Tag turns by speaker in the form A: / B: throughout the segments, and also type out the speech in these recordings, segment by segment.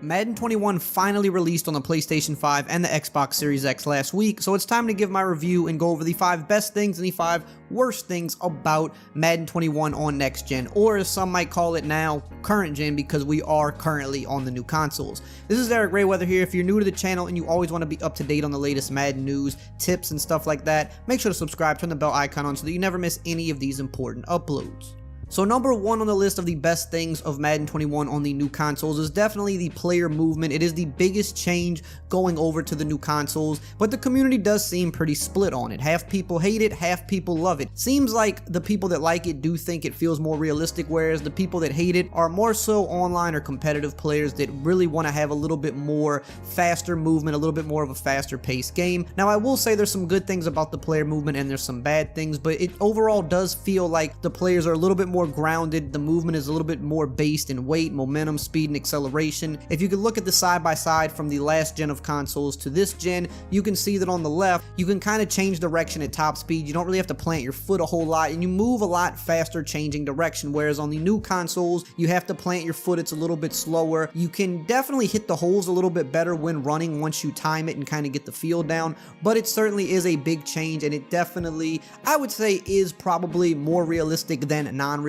A: Madden 21 finally released on the PlayStation 5 and the Xbox Series X last week, so it's time to give my review and go over the 5 best things and the 5 worst things about Madden 21 on next gen, or as some might call it now, current gen, because we are currently on the new consoles. This is EricRayweather here. If you're new to the channel and you always want to be up to date on the latest Madden news, tips, and stuff like that, make sure to subscribe, turn the bell icon on so that you never miss any of these important uploads. So number 1 on the list of the best things of Madden 21 on the new consoles is definitely the player movement. It is the biggest change going over to the new consoles, but the community does seem pretty split on it. Half people hate it, half people love it. Seems like the people that like it do think it feels more realistic, whereas the people that hate it are more so online or competitive players that really want to have a little bit more faster movement, a little bit more of a faster paced game. Now I will say there's some good things about the player movement and there's some bad things, but it overall does feel like the players are a little bit more grounded. The movement is a little bit more based in weight, momentum, speed, and acceleration. If you could look at the side-by-side from the last gen of consoles to this gen, you can see that on the left, you can kind of change direction at top speed. You don't really have to plant your foot a whole lot, and you move a lot faster changing direction, whereas on the new consoles, you have to plant your foot. It's a little bit slower. You can definitely hit the holes a little bit better when running once you time it and kind of get the feel down, but it certainly is a big change, and it definitely, I would say, is probably more realistic than non-realistic.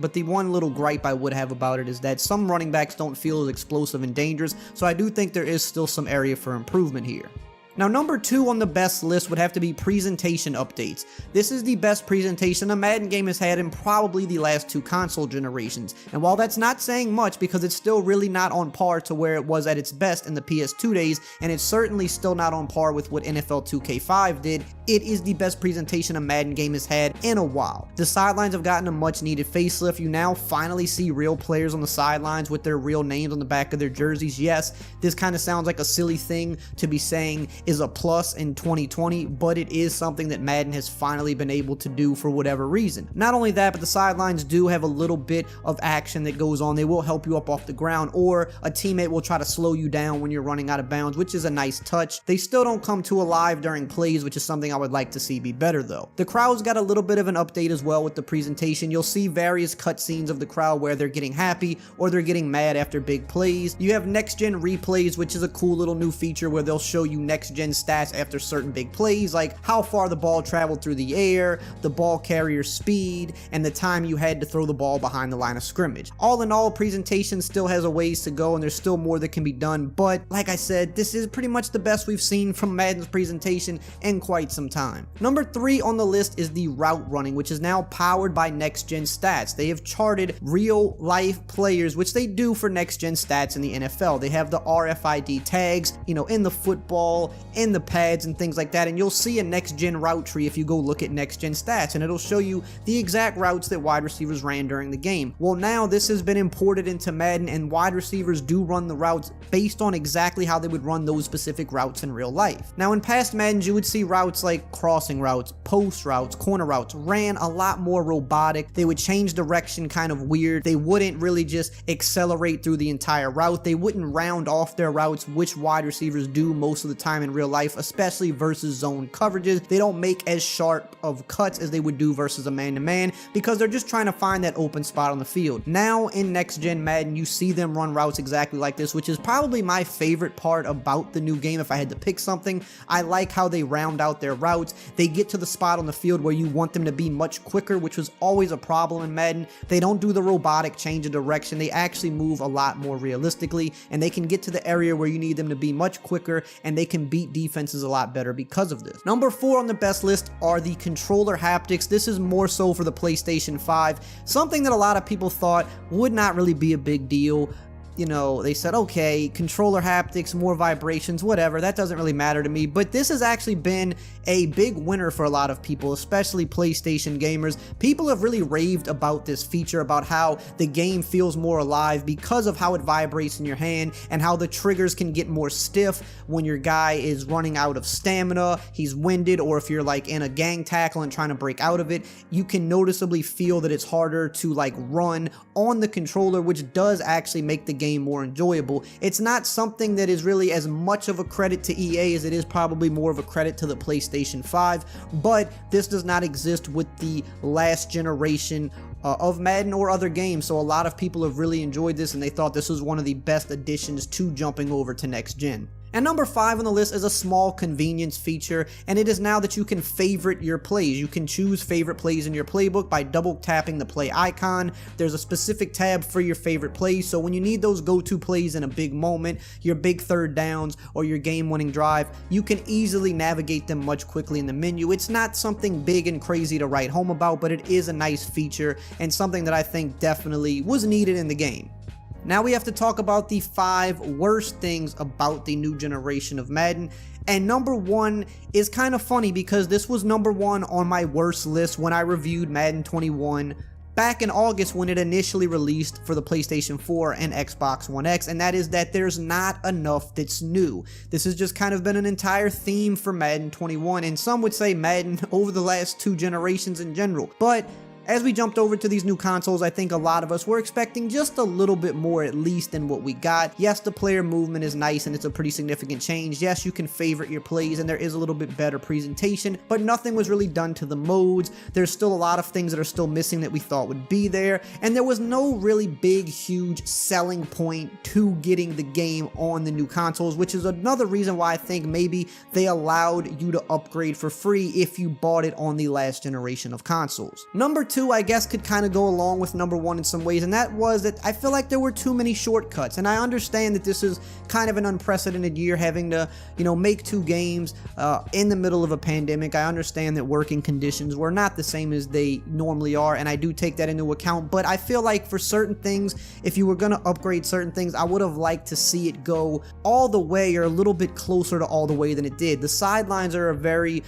A: But the one little gripe I would have about it is that some running backs don't feel as explosive and dangerous, so I do think there is still some area for improvement here. Now number 2 on the best list would have to be presentation updates. This is the best presentation a Madden game has had in probably the last 2 console generations, and while that's not saying much because it's still really not on par to where it was at its best in the PS2 days, and it's certainly still not on par with what NFL 2K5 did, it is the best presentation a Madden game has had in a while. The sidelines have gotten a much needed facelift. You now finally see real players on the sidelines with their real names on the back of their jerseys. Yes, this kind of sounds like a silly thing to be saying is a plus in 2020, but it is something that Madden has finally been able to do for whatever reason. Not only that, but the sidelines do have a little bit of action that goes on. They will help you up off the ground, or a teammate will try to slow you down when you're running out of bounds, which is a nice touch. They still don't come to alive during plays, which is something I would like to see be better though. The crowd's got a little bit of an update as well with the presentation. You'll see various cutscenes of the crowd where they're getting happy or they're getting mad after big plays. You have next gen replays, which is a cool little new feature where they'll show you next gen stats after certain big plays, like how far the ball traveled through the air, the ball carrier's speed, and the time you had to throw the ball behind the line of scrimmage. All in all, presentation still has a ways to go and there's still more that can be done, but like I said, this is pretty much the best we've seen from Madden's presentation in quite some time. Number 3 on the list is the route running, which is now powered by next gen stats. They have charted real life players, which they do for next gen stats in the NFL. They have the RFID tags, you know, in the football, in the pads and things like that, and you'll see a next gen route tree if you go look at next gen stats, and it'll show you the exact routes that wide receivers ran during the game. Well, now this has been imported into Madden, and wide receivers do run the routes based on exactly how they would run those specific routes in real life. Now in past Maddens, you would see routes like crossing routes, post routes, corner routes ran a lot more robotic. They would change direction kind of weird. They wouldn't really just accelerate through the entire route. They wouldn't round off their routes, which wide receivers do most of the time in real life, especially versus zone coverages. They don't make as sharp of cuts as they would do versus a man-to-man because they're just trying to find that open spot on the field. Now in next gen Madden, you see them run routes exactly like this, which is probably my favorite part about the new game. If I had to pick something, I like how they round out their routes. They get to the spot on the field where you want them to be much quicker, which was always a problem in Madden. They don't do the robotic change of direction. They actually move a lot more realistically, and they can get to the area where you need them to be much quicker, and they can beat defenses a lot better because of this. Number 4 on the best list are the controller haptics. This is more so for the PlayStation 5, something that a lot of people thought would not really be a big deal. You know, they said, okay, controller haptics, more vibrations, whatever, that doesn't really matter to me, but this has actually been a big winner for a lot of people, especially PlayStation gamers. People have really raved about this feature, about how the game feels more alive because of how it vibrates in your hand and how the triggers can get more stiff when your guy is running out of stamina, he's winded, or if you're like in a gang tackle and trying to break out of it, you can noticeably feel that it's harder to like run on the controller, which does actually make the game more enjoyable. It's not something that is really as much of a credit to EA as it is probably more of a credit to the PlayStation 5, but this does not exist with the last generation of Madden or other games, so a lot of people have really enjoyed this and they thought this was one of the best additions to jumping over to next gen. And number 5 on the list is a small convenience feature, and it is now that you can favorite your plays. You can choose favorite plays in your playbook by double tapping the play icon. There's a specific tab for your favorite plays, so when you need those go-to plays in a big moment, your big third downs, or your game-winning drive, you can easily navigate them much quickly in the menu. It's not something big and crazy to write home about, but it is a nice feature and something that I think definitely was needed in the game. Now we have to talk about the 5 worst things about the new generation of Madden, and number 1 is kind of funny because this was number 1 on my worst list when I reviewed Madden 21 back in August when it initially released for the PlayStation 4 and Xbox One X, and that is that there's not enough that's new. This has just kind of been an entire theme for Madden 21, and some would say Madden over the last 2 generations in general, but as we jumped over to these new consoles, I think a lot of us were expecting just a little bit more at least than what we got. Yes, the player movement is nice and it's a pretty significant change. Yes, you can favorite your plays and there is a little bit better presentation, but nothing was really done to the modes. There's still a lot of things that are still missing that we thought would be there, and there was no really big, huge selling point to getting the game on the new consoles, which is another reason why I think maybe they allowed you to upgrade for free if you bought it on the last generation of consoles. Number 2, I guess, could kind of go along with number 1 in some ways, and that was that I feel like there were too many shortcuts, and I understand that this is kind of an unprecedented year having to, make 2 games in the middle of a pandemic. I understand that working conditions were not the same as they normally are, and I do take that into account, but I feel like for certain things, if you were going to upgrade certain things, I would have liked to see it go all the way or a little bit closer to all the way than it did. The sidelines are a very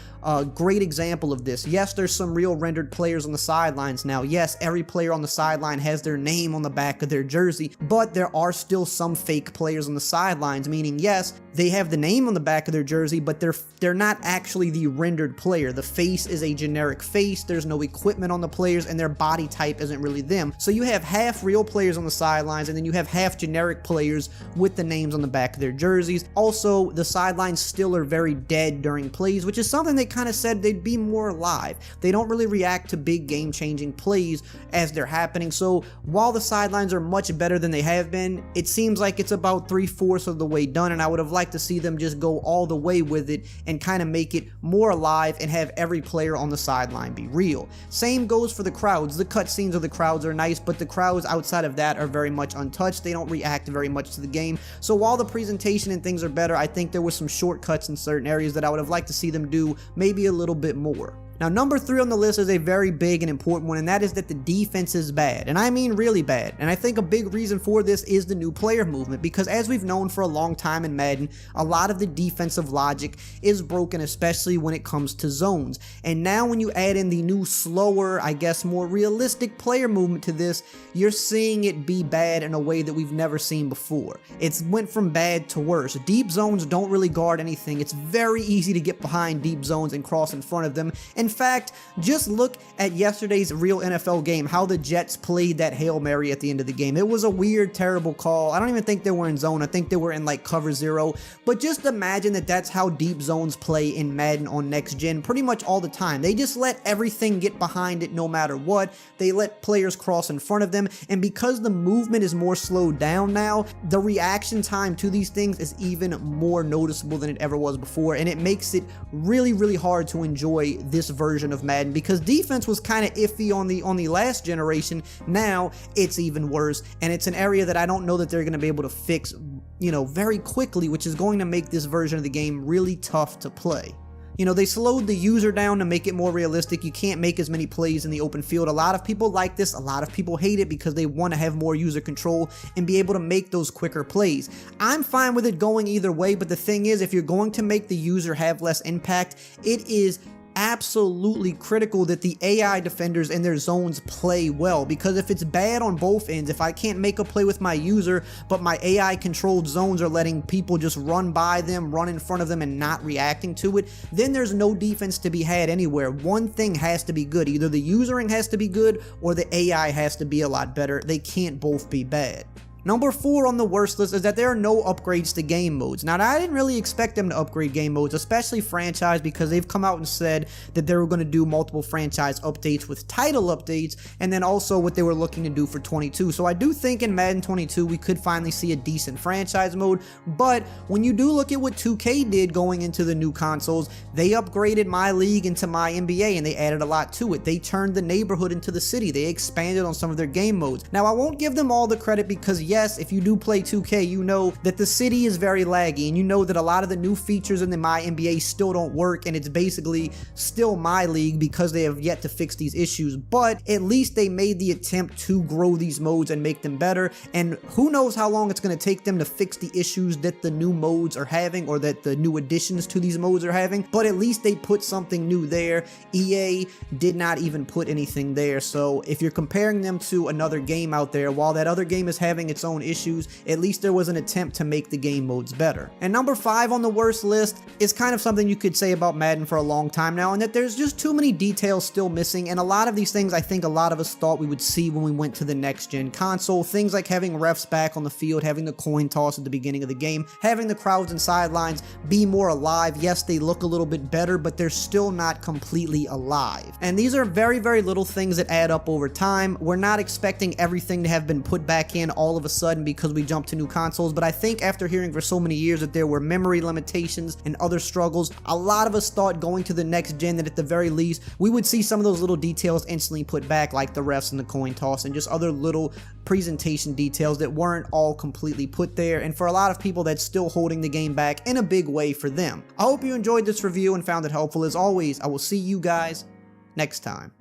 A: great example of this. Yes, there's some real rendered players on the sidelines now. Yes, every player on the sideline has their name on the back of their jersey, but there are still some fake players on the sidelines, meaning yes, they have the name on the back of their jersey, but they're not actually the rendered player. The face is a generic face, there's no equipment on the players, and their body type isn't really them. So you have half real players on the sidelines, and then you have half generic players with the names on the back of their jerseys. Also, the sidelines still are very dead during plays, which is something they kind of said they'd be more alive. They don't really react to big game-changing plays as they're happening, so while the sidelines are much better than they have been, it seems like it's about 3/4 of the way done, and I would have liked to see them just go all the way with it and kind of make it more alive and have every player on the sideline be real. Same goes for the crowds. The cutscenes of the crowds are nice, but the crowds outside of that are very much untouched. They don't react very much to the game, so while the presentation and things are better, I think there was some shortcuts in certain areas that I would have liked to see them do maybe a little bit more. Now, number 3 on the list is a very big and important one, and that is that the defense is bad, and I mean really bad. And I think a big reason for this is the new player movement, because as we've known for a long time in Madden, a lot of the defensive logic is broken, especially when it comes to zones. And now when you add in the new, slower, I guess more realistic player movement to this, you're seeing it be bad in a way that we've never seen before. It's went from bad to worse. Deep zones don't really guard anything. It's very easy to get behind deep zones and cross in front of them. In fact, just look at yesterday's real NFL game, how the Jets played that Hail Mary at the end of the game. It was a weird, terrible call. I don't even think they were in zone. I think they were in like cover 0. But just imagine that that's how deep zones play in Madden on next gen pretty much all the time. They just let everything get behind it no matter what. They let players cross in front of them. And because the movement is more slowed down now, the reaction time to these things is even more noticeable than it ever was before. And it makes it really, really hard to enjoy this version of Madden, because defense was kind of iffy on the last generation. Now it's even worse, and it's an area that I don't know that they're going to be able to fix, very quickly, which is going to make this version of the game really tough to play. They slowed the user down to make it more realistic. You can't make as many plays in the open field. A lot of people like this. A lot of people hate it because they want to have more user control and be able to make those quicker plays. I'm fine with it going either way, but the thing is, if you're going to make the user have less impact, it is absolutely critical that the AI defenders in their zones play well, because if it's bad on both ends, if I can't make a play with my user, but my AI controlled zones are letting people just run by them, run in front of them, and not reacting to it, then there's no defense to be had anywhere. One thing has to be good. Either the usering has to be good or the AI has to be a lot better. They can't both be bad. Number 4 on the worst list is that there are no upgrades to game modes. Now, I didn't really expect them to upgrade game modes, especially franchise, because they've come out and said that they were going to do multiple franchise updates with title updates, and then also what they were looking to do for 22. So I do think in Madden 22 we could finally see a decent franchise mode, but when you do look at what 2K did going into the new consoles, they upgraded My League into My NBA, and they added a lot to it. They turned the neighborhood into the city. They expanded on some of their game modes. Now, I won't give them all the credit because yes, if you do play 2K, you know that the city is very laggy, and you know that a lot of the new features in the My NBA still don't work, and it's basically still My League because they have yet to fix these issues. But at least they made the attempt to grow these modes and make them better, and who knows how long it's going to take them to fix the issues that the new modes are having, or that the new additions to these modes are having. But at least they put something new there. EA did not even put anything there, so if you're comparing them to another game out there, while that other game is having its own issues, at least there was an attempt to make the game modes better. And number 5 on the worst list is kind of something you could say about Madden for a long time now, and that there's just too many details still missing, and a lot of these things I think a lot of us thought we would see when we went to the next gen console. Things like having refs back on the field, having the coin toss at the beginning of the game, having the crowds and sidelines be more alive. Yes, they look a little bit better, but they're still not completely alive. And these are very, very little things that add up over time. We're not expecting everything to have been put back in all of a sudden because we jumped to new consoles, but I think after hearing for so many years that there were memory limitations and other struggles, a lot of us thought going to the next gen that at the very least we would see some of those little details instantly put back, like the refs and the coin toss and just other little presentation details that weren't all completely put there, and for a lot of people that's still holding the game back in a big way for them. I hope you enjoyed this review and found it helpful. As always, I will see you guys next time.